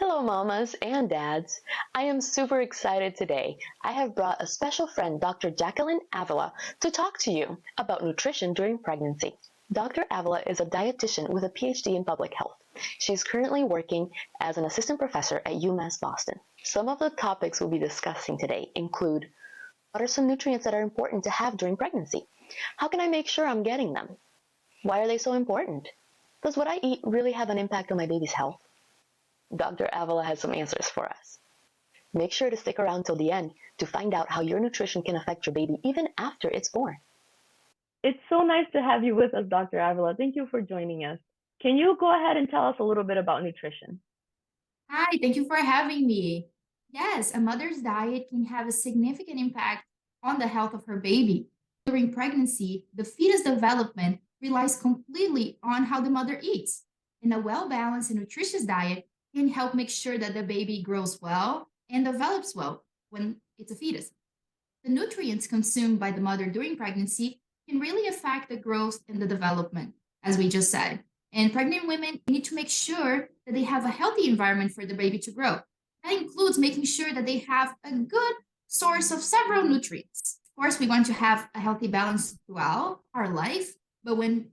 Hello, mamas and dads. I am super excited today. I have brought a special friend, Dr. Jacqueline Avila, to talk to you about nutrition during pregnancy. Dr. Avila is a dietitian with a PhD in public health. She's currently working as an assistant professor at UMass Boston. Some of the topics we'll be discussing today include: what are some nutrients that are important to have during pregnancy? How can I make sure I'm getting them? Why are they so important? Does what I eat really have an impact on my baby's health? Dr. Avila has some answers for us. Make sure to stick around till the end to find out how your nutrition can affect your baby even after it's born. It's so nice to have you with us, Dr. Avila. Thank you for joining us. Can you go ahead and tell us a little bit about nutrition? Hi, thank you for having me. Yes, a mother's diet can have a significant impact on the health of her baby. During pregnancy, the fetus development relies completely on how the mother eats. And a well-balanced and nutritious diet can help make sure that the baby grows well and develops well when it's a fetus. The nutrients consumed by the mother during pregnancy can really affect the growth and the development, as we just said. And pregnant women need to make sure that they have a healthy environment for the baby to grow. That includes making sure that they have a good source of several nutrients. Of course, we want to have a healthy balance throughout our life, but when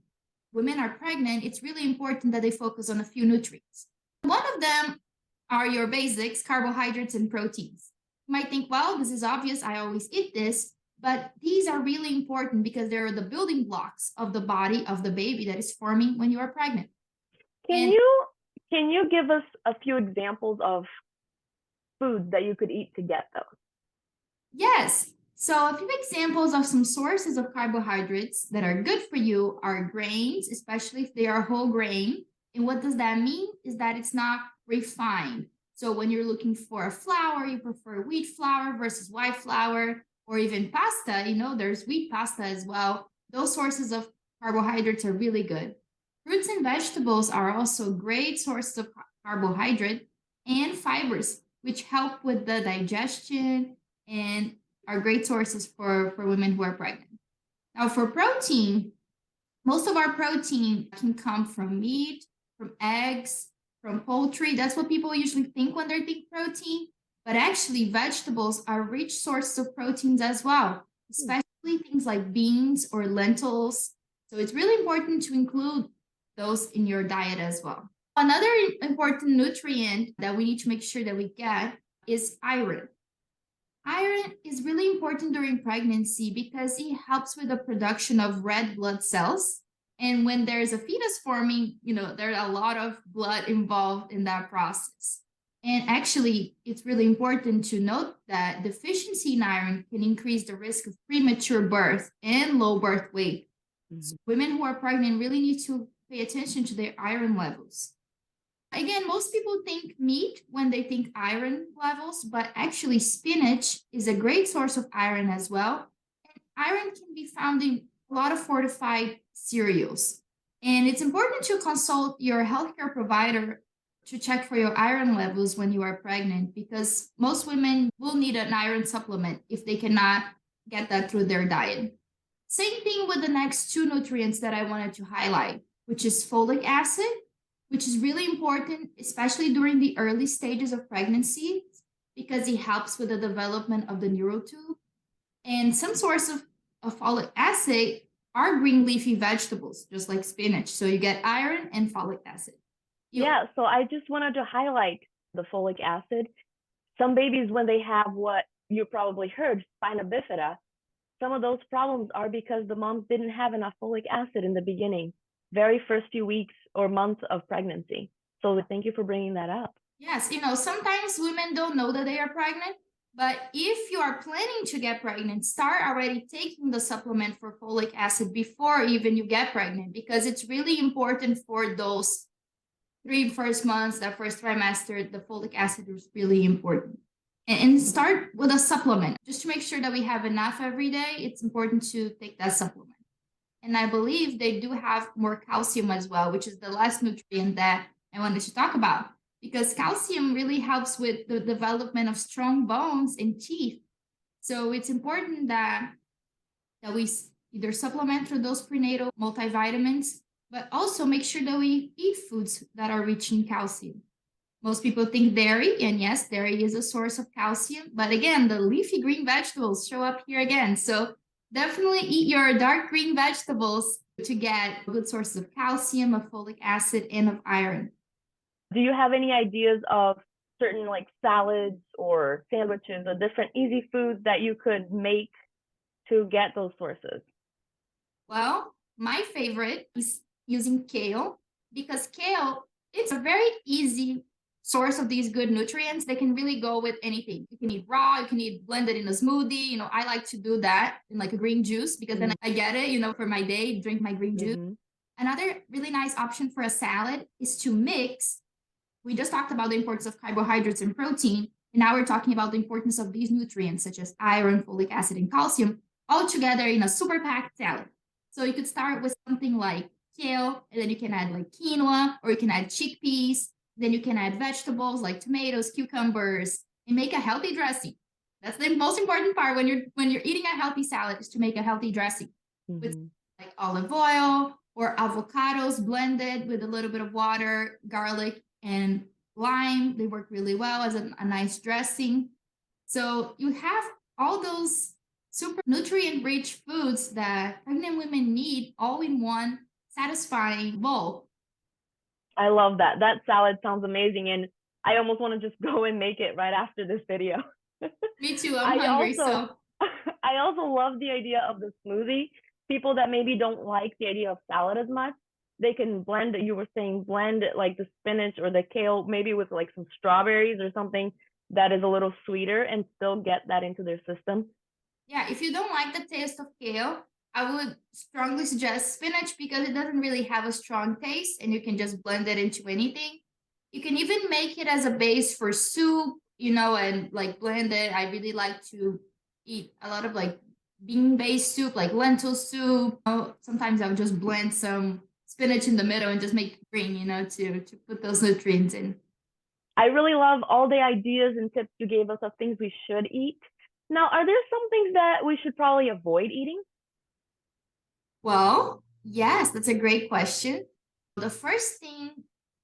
women are pregnant, it's really important that they focus on a few nutrients. One of them are your basics, carbohydrates and proteins. You might think, well, this is obvious, I always eat this, but these are really important because they're the building blocks of the body of the baby that is forming when you are pregnant. Can you give us a few examples of foods that you could eat to get those? Yes. So a few examples of some sources of carbohydrates that are good for you are grains, especially if they are whole grain. And what does that mean? Is that it's not refined. So when you're looking for a flour, you prefer wheat flour versus white flour, or even pasta, there's wheat pasta as well. Those sources of carbohydrates are really good. Fruits and vegetables are also great sources of carbohydrate and fibers, which help with the digestion and are great sources for women who are pregnant. Now, for protein, most of our protein can come from meat, from eggs, from poultry. That's what people usually think when they think protein. But actually, vegetables are rich sources of proteins as well, especially things like beans or lentils. So it's really important to include those in your diet as well. Another important nutrient that we need to make sure that we get is iron. Iron is really important during pregnancy because it helps with the production of red blood cells. And when there's a fetus forming, there's a lot of blood involved in that process. And actually, it's really important to note that deficiency in iron can increase the risk of premature birth and low birth weight. Mm-hmm. So women who are pregnant really need to pay attention to their iron levels. Again, most people think meat when they think iron levels, but actually spinach is a great source of iron as well. And iron can be found in a lot of fortified cereals. And it's important to consult your healthcare provider to check for your iron levels when you are pregnant, because most women will need an iron supplement if they cannot get that through their diet. Same thing with the next two nutrients that I wanted to highlight, which is folic acid, which is really important, especially during the early stages of pregnancy, because it helps with the development of the neural tube. And some source of folic acid are green leafy vegetables, just like spinach. So you get iron and folic acid. So I just wanted to highlight the folic acid. Some babies, when they have what you probably heard, spina bifida, some of those problems are because the moms didn't have enough folic acid in the beginning, very first few weeks or months of pregnancy. So thank you for bringing that up. Yes, sometimes women don't know that they are pregnant, but if you are planning to get pregnant, start already taking the supplement for folic acid before even you get pregnant, because it's really important for those 3 first months, that first trimester. The folic acid is really important. And start with a supplement just to make sure that we have enough every day. It's important to take that supplement. And I believe they do have more calcium as well, which is the last nutrient that I wanted to talk about, because calcium really helps with the development of strong bones and teeth. So it's important that we either supplement through those prenatal multivitamins, but also make sure that we eat foods that are rich in calcium. Most people think dairy, and yes, dairy is a source of calcium. But again, the leafy green vegetables show up here again. So definitely eat your dark green vegetables to get good sources of calcium, of folic acid, and of iron. Do you have any ideas of certain like salads or sandwiches or different easy foods that you could make to get those sources? Well, my favorite is using kale because kale, it's a very easy source of these good nutrients. They can really go with anything. You can eat raw, you can eat blended in a smoothie. I like to do that in like a green juice because then I get it, for my day, drink my green juice. Another really nice option for a salad is to mix. We just talked about the importance of carbohydrates and protein, and now we're talking about the importance of these nutrients such as iron, folic acid, and calcium all together in a super packed salad. So you could start with something like kale, and then you can add like quinoa, or you can add chickpeas. Then you can add vegetables like tomatoes, cucumbers, and make a healthy dressing. That's the most important part when you're eating a healthy salad is to make a healthy dressing with like olive oil or avocados blended with a little bit of water, garlic, and lime. They work really well as a nice dressing. So you have all those super nutrient rich foods that pregnant women need all in one satisfying bowl. I love that. That salad sounds amazing, and I almost want to just go and make it right after this video. Me too. I'm hungry. I also love the idea of the smoothie. People that maybe don't like the idea of salad as much, they can blend, you were saying, blend like the spinach or the kale, maybe with like some strawberries or something that is a little sweeter and still get that into their system. Yeah, if you don't like the taste of kale, I would strongly suggest spinach because it doesn't really have a strong taste and you can just blend it into anything. You can even make it as a base for soup, and like blend it. I really like to eat a lot of like bean-based soup, like lentil soup. Sometimes I'll just blend some spinach in the middle and just make green, to put those nutrients in. I really love all the ideas and tips you gave us of things we should eat. Now, are there some things that we should probably avoid eating? Well, yes, that's a great question. The first thing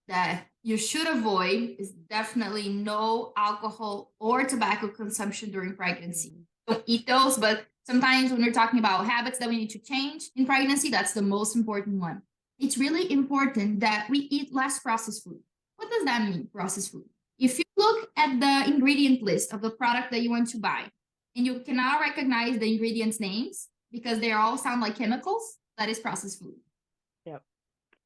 that you should avoid is definitely no alcohol or tobacco consumption during pregnancy. Don't eat those, but sometimes when we're talking about habits that we need to change in pregnancy, that's the most important one. It's really important that we eat less processed food. What does that mean, processed food? If you look at the ingredient list of the product that you want to buy, and you cannot recognize the ingredients names because they all sound like chemicals, that is processed food. Yep.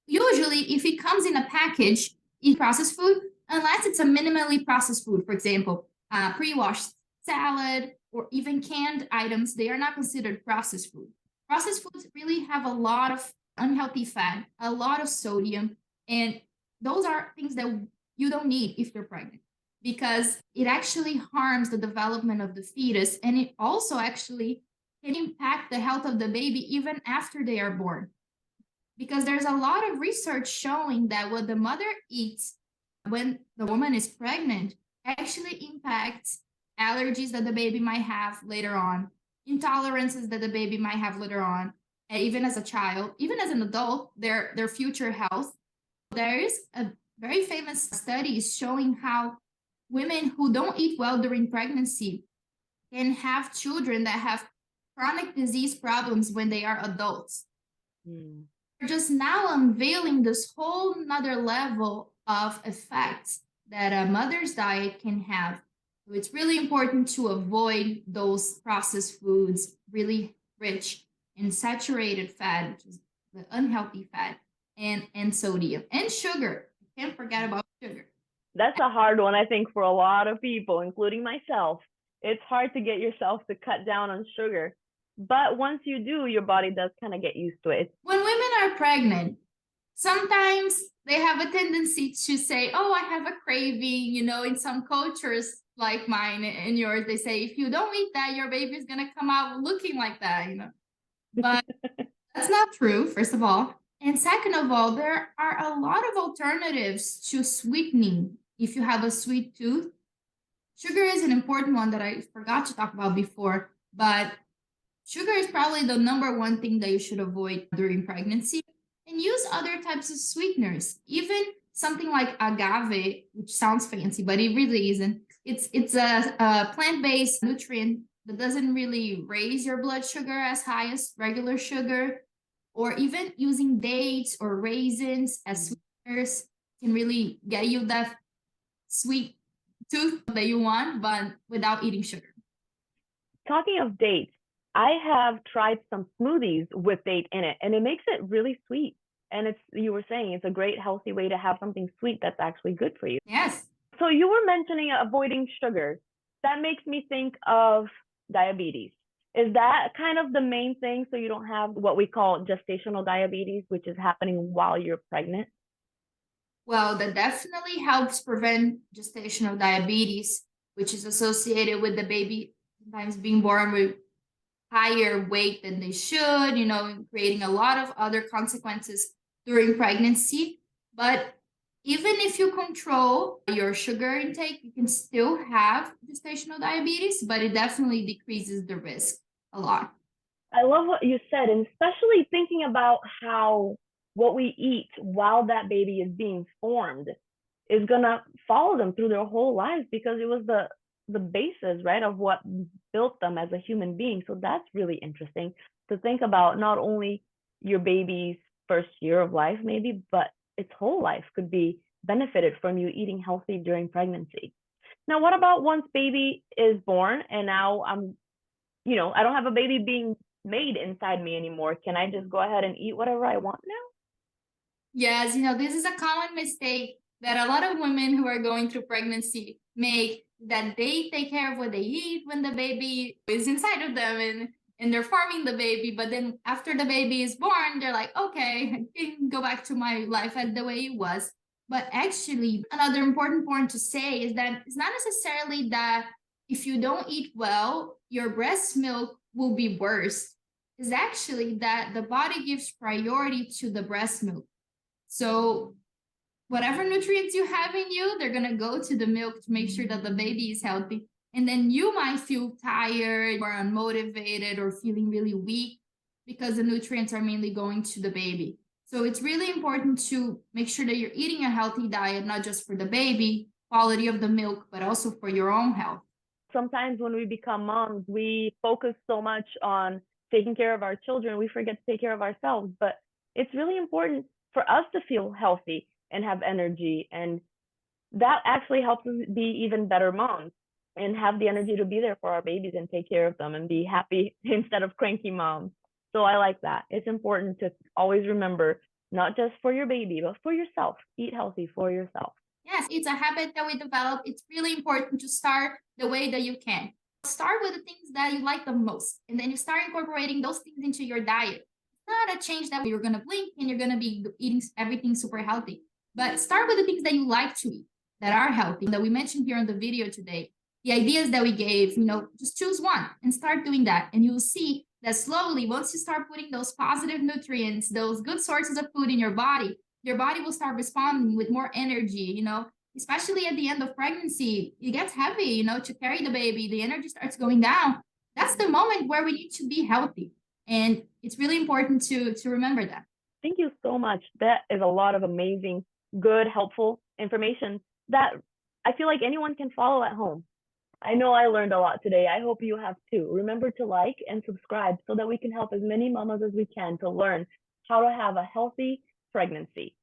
Usually, if it comes in a package, eat processed food, unless it's a minimally processed food, for example, pre-washed salad or even canned items, they are not considered processed food. Processed foods really have a lot of unhealthy fat, a lot of sodium, and those are things that you don't need if you're pregnant because it actually harms the development of the fetus and it also actually can impact the health of the baby even after they are born. Because there's a lot of research showing that what the mother eats when the woman is pregnant actually impacts allergies that the baby might have later on, intolerances that the baby might have later on, and even as a child, even as an adult, their future health. There is a very famous study showing how women who don't eat well during pregnancy can have children that have chronic disease problems when they are adults. We're just now unveiling this whole nother level of effects that a mother's diet can have. So it's really important to avoid those processed foods, really rich in saturated fat, which is the unhealthy fat, and sodium and sugar. Can't forget about sugar. That's a hard one, I think, for a lot of people, including myself. It's hard to get yourself to cut down on sugar. But once you do, your body does kind of get used to it. When women are pregnant, sometimes they have a tendency to say, oh, I have a craving, in some cultures like mine and yours, they say, if you don't eat that, your baby's going to come out looking like that, But that's not true, first of all. And second of all, there are a lot of alternatives to sweetening if you have a sweet tooth. Sugar is an important one that I forgot to talk about before, but sugar is probably the number one thing that you should avoid during pregnancy and use other types of sweeteners. Even something like agave, which sounds fancy, but it really isn't. It's a plant-based nutrient that doesn't really raise your blood sugar as high as regular sugar, or even using dates or raisins as sweeteners can really get you that sweet tooth that you want, but without eating sugar. Talking of dates, I have tried some smoothies with date in it, and it makes it really sweet. And it's, you were saying, it's a great healthy way to have something sweet that's actually good for you. Yes. So you were mentioning avoiding sugar. That makes me think of diabetes. Is that kind of the main thing, so you don't have what we call gestational diabetes, which is happening while you're pregnant? Well, that definitely helps prevent gestational diabetes, which is associated with the baby sometimes being born with higher weight than they should, creating a lot of other consequences during pregnancy. But even if you control your sugar intake, you can still have gestational diabetes, but it definitely decreases the risk a lot. I love what you said, and especially thinking about how what we eat while that baby is being formed is gonna follow them through their whole lives, because it was the basis, right, of what built them as a human being. So that's really interesting to think about. Not only your baby's first year of life, maybe, but its whole life could be benefited from you eating healthy during pregnancy. Now, what about once baby is born and now I don't have a baby being made inside me anymore? Can I just go ahead and eat whatever I want now? Yes, this is a common mistake that a lot of women who are going through pregnancy make, that they take care of what they eat when the baby is inside of them and they're forming the baby. But then after the baby is born, they're like, okay, I can go back to my life as the way it was. But actually, another important point to say is that it's not necessarily that if you don't eat well, your breast milk will be worse. It's actually that the body gives priority to the breast milk. So whatever nutrients you have in you, they're going to go to the milk to make sure that the baby is healthy. And then you might feel tired or unmotivated or feeling really weak because the nutrients are mainly going to the baby. So it's really important to make sure that you're eating a healthy diet, not just for the baby, quality of the milk, but also for your own health. Sometimes when we become moms, we focus so much on taking care of our children, we forget to take care of ourselves. But it's really important for us to feel healthy and have energy. And that actually helps us be even better moms and have the energy to be there for our babies and take care of them and be happy instead of cranky moms. So I like that. It's important to always remember, not just for your baby, but for yourself. Eat healthy for yourself. Yes, it's a habit that we develop. It's really important to start the way that you can. Start with the things that you like the most, and then you start incorporating those things into your diet. It's not a change that you're going to blink and you're going to be eating everything super healthy, but start with the things that you like to eat that are healthy, that we mentioned here on the video today. The ideas that we gave, just choose one and start doing that. And you'll see that slowly, once you start putting those positive nutrients, those good sources of food in your body will start responding with more energy, especially at the end of pregnancy. It gets heavy, to carry the baby, the energy starts going down. That's the moment where we need to be healthy. And it's really important to remember that. Thank you so much. That is a lot of amazing, good, helpful information that I feel like anyone can follow at home. I know I learned a lot today. I hope you have too. Remember to like and subscribe so that we can help as many mamas as we can to learn how to have a healthy pregnancy.